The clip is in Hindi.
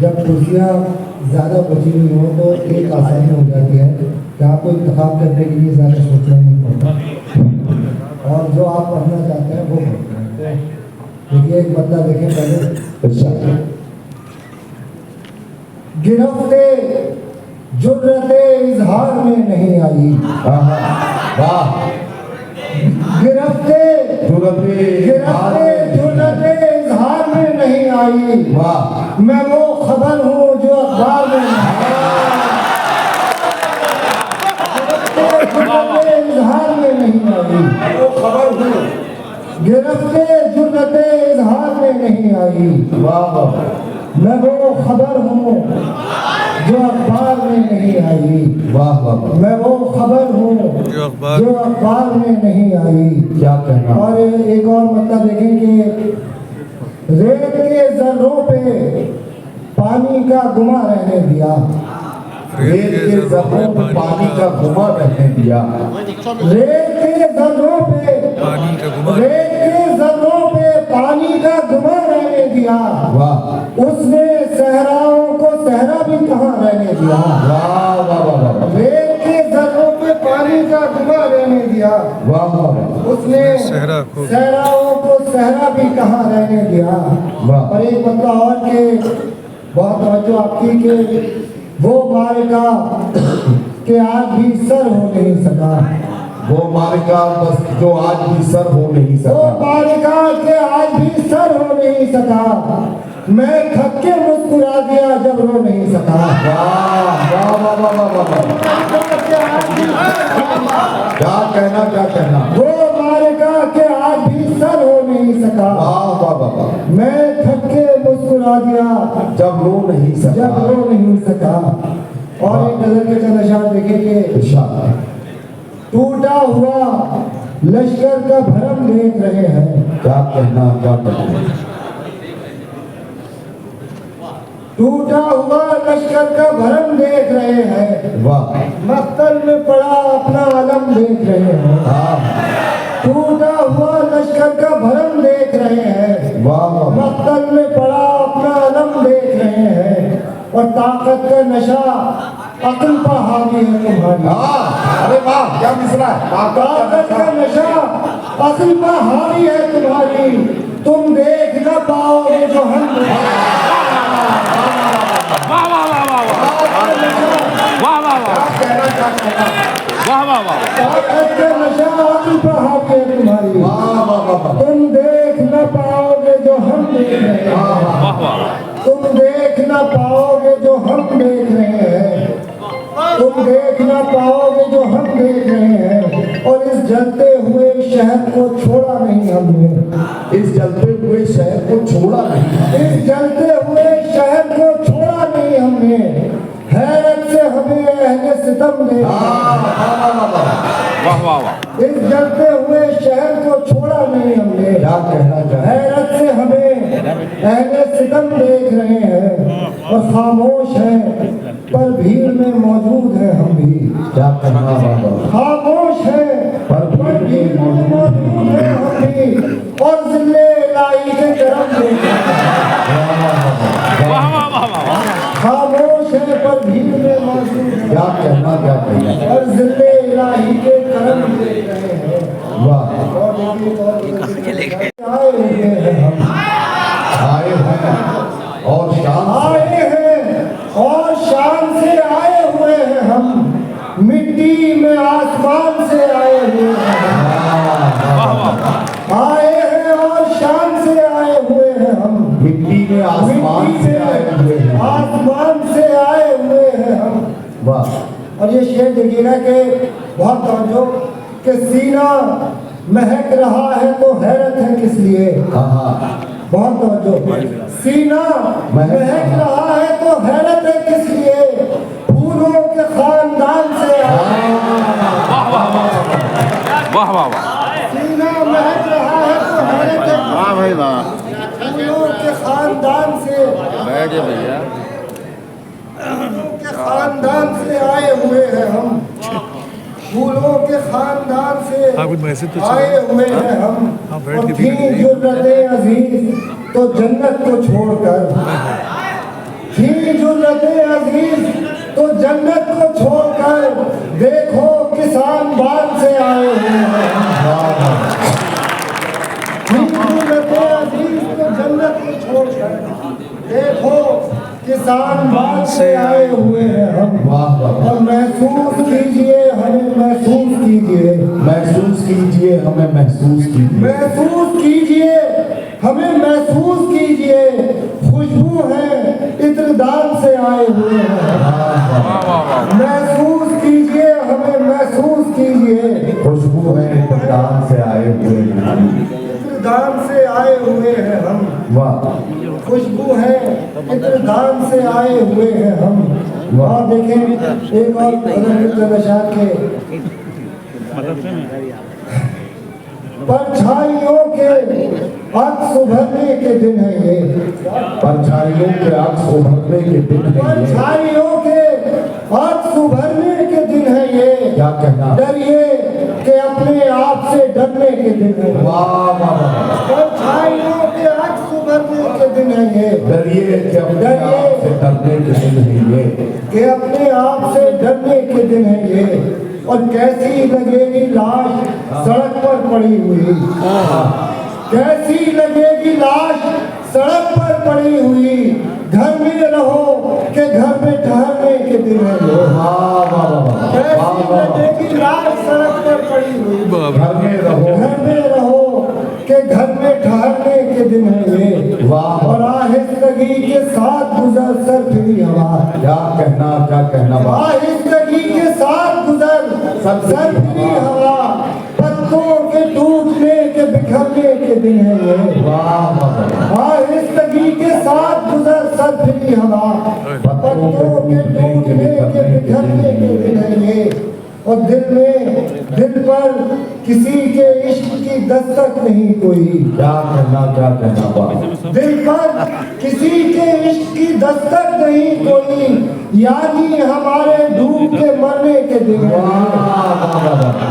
जब कुर्सियाँ ज़्यादा बची हुई हो तो एक आसानी हो जाती है कि आपको इंतखाब करने के लिए ज़्यादा सोचना नहीं पड़ता और जो आप पढ़ना चाहते हैं वो पढ़ते हैं। देखिए एक बंदा देखें पहले, गिरफ्ते जुर्रते इजहार में नहीं आई। वाह, गिरफ्ते जुर्रते इजहार में नहीं आई। वाह, मैं वो खबर हूँ जो अखबार में इजहार में नहीं आई। वो खबर हूँ, गिरफ्ते जुर्रते इजहार में नहीं आई। वाह वाह, मैं वो खबर हूँ जो अखबार में नहीं आई। वाह वाह, मैं वो खबर हूँ जो अखबार में नहीं आई। क्या कहना। और एक और मतलब देखें कि रेत के जर्रों पे पानी का गुमा रहने दिया। रेत के जर्रों पे पानी का गुमा रहने दिया। रेत के जर्रों पे पानी का गुमा, रेत के जर्रों पे पानी का गुमा रहने दिया। वाह उसने सहराओं को सहरा भी कहाँ रहने दिया। वाह वाह वाह, रेत के जर्रों पे पानी का गुमा रहने दिया। वाह वाह, उसने सहरा को सहराओं को सहरा भी कहाँ रहने दिया। वाह। और एक बंदा और के बहुत तवज्जो आपकी के वो मारिका के आज भी सर हो नहीं सका। वो मारिका बस जो आज भी सर हो नहीं वो सका। मारिका के आज भी सर हो नहीं सका। मैं थक के मुस्कुरा दिया जब रो नहीं सका। वाह वाह वाह वाह वाह वाह, क्या कहना क्या कहना। वो मारिका के आज भी सर हो नहीं सका। वाह वाह वाह वाह, मैं थक के मुस्कुरा दिया जब रो नहीं जब सका। रो नहीं सका। और एक गजल के चंद अशआर देखेंगे। इरशाद, टूटा हुआ लश्कर का भरम देख रहे हैं। क्या कहना क्या कहना। टूटा हुआ लश्कर का भरम देख रहे हैं। वाह, मख्तल में पड़ा अपना अलम देख रहे हैं। हाँ, टूटा हुआ लश्कर का भरम देख रहे हैं। वाह वाह, मख्तल में पड़ा अपना अलम देख रहे हैं। और ताकत का नशा अक्ल पर हावी है तुम्हारी। हाँ, अरे वाह, क्या मिसरा है। ताकत का नशा अक्ल पर हावी है तुम्हारी। तुम देख न पाओगे जो हम वाह वाह वाह वाह वाह वाह वाह वाह वाह। ताकत का नशा अक्ल पर हावी है तुम्हारी। वाह वाह वाह, तुम देख न पाओगे जो हम देख रहे हैं। तुम देख न पाओगे जो हम देख रहे हैं। तुम देख न पाओगे जो हम देख रहे हैं। और इस जलते हुए शहर को छोड़ा नहीं हमने। इस जलते हुए शहर को छोड़ा नहीं। इस जलते हुए शहर को छोड़ा नहीं हमने। हैरत से हमें अहले सितम ने वाह वाह वाह। इस जलते हुए शहर को छोड़ा नहीं हमने। क्या कहना चाहे। हैरत से हमें अहले सितम देख रहे हैं। और खामोश हैं पर भीड़ में मौजूद है हम भी। क्या कहना बाबा। खामोश है पर भीड़ में मौजूद है हम भी। और जिले लाई के करम देख रहे हैं। वाह वाह वाह वाह। खामोश है पर भीड़ में मौजूद है। क्या कहना क्या कहना। और जिले इलाही के करम देख रहे हैं। वाह, और आए हुए हैं हम। आए हैं और शान आए हैं और शान से आए हुए हैं हम। मिट्टी में आसमान से आए हुए हैं। वाह वाह। आए हैं और शान से आए हुए हैं हम। मिट्टी में आसमान मिट्टी से आए हुए हैं। आसमान से आए हुए हैं हम। वाह, और ये शेर देखिएगा कि बहुत तवज्जो कि सीना महक रहा है तो हैरत है किस लिए। हाँ, बहुत तवज्जो। सीना महक रहा है तो हैरत है किस लिए। फूलों के खानदान से आए। वाह वाह वाह। सीना महक रहा है तो हैरत है। वाह भाई वाह। फूलों के खानदान से बैठे भैया। फूलों के खानदान से आए हुए हैं हम। फूलों के खानदान से कुछ मैसेज तो आए हुए हैं हम। हाँ, बैठ और के थी भी जुर्रते अजीज तो जन्नत को छोड़कर थी जुर्रते अजीज तो जन्नत को छोड़कर देखो किसान बाग से आए हुए हैं। थी जुर्रते अजीज तो जन्नत को छोड़कर देखो किसान बाग से आए हुए हैं हम। वाह वाह और महसूस कीजिए हमें, महसूस कीजिए, महसूस कीजिए हमें, महसूस कीजिए, महसूस कीजिए हमें, महसूस कीजिए खुशबू है इत्रदान से आए हुए हैं। महसूस कीजिए हमें, महसूस कीजिए खुशबू है इत्तेदान से आए हुए हैं। इत्रदान से आए हुए हैं हम। वाह खुशबू है इत्रदान से आए हुए हैं हम। वहाँ देखें एक और अशार के परछाइयों के अक्स उभरने के दिन है ये, परछाइयों के अक्स उभरने के दिन है ये। परछाइयों के अक्स उभरने के दिन है ये। क्या कहना, डरिए कि अपने आप से डरने के दिन है। वाह वाह वाह, परछाइयों के अक्स उभरने के दिन है ये। डरिए कि अपने आप से डरने के दिन है ये। कि अपने आप से डरने के दिन है ये। और कैसी लगेगी लाश सड़क पर पड़ी हुई, कैसी लगेगी लाश सड़क पर पड़ी हुई। घर में रहो कि घर में ठहरने के दिन है ये। वाह वाह वाह, कैसी लगेगी लाश सड़क पर पड़ी हुई। घर में रहो, घर में रहो कि घर में ठहरने के दिन है ये। वाह और आहिस्तगी के साथ गुजर सरफिरी हवा। क्या कहना वाह, आहिस्तगी के साथ गुजर सरफिरी हवा। पत्तों के टूटने के बिखरने के दिन है ये। वाह वाह, आहिस्तगी के साथ गुजर सरफिरी हवा। पत्तों के टूटने के बिखरने के दिन है ये। और दिल पर किसी के इश्क की दस्तक नहीं कोई। क्या कहना वाह, दिल पर किसी के इश्क की दस्तक नहीं कोई। यानी हमारे डूब के मरने के दिन है। वाह वाह वाह।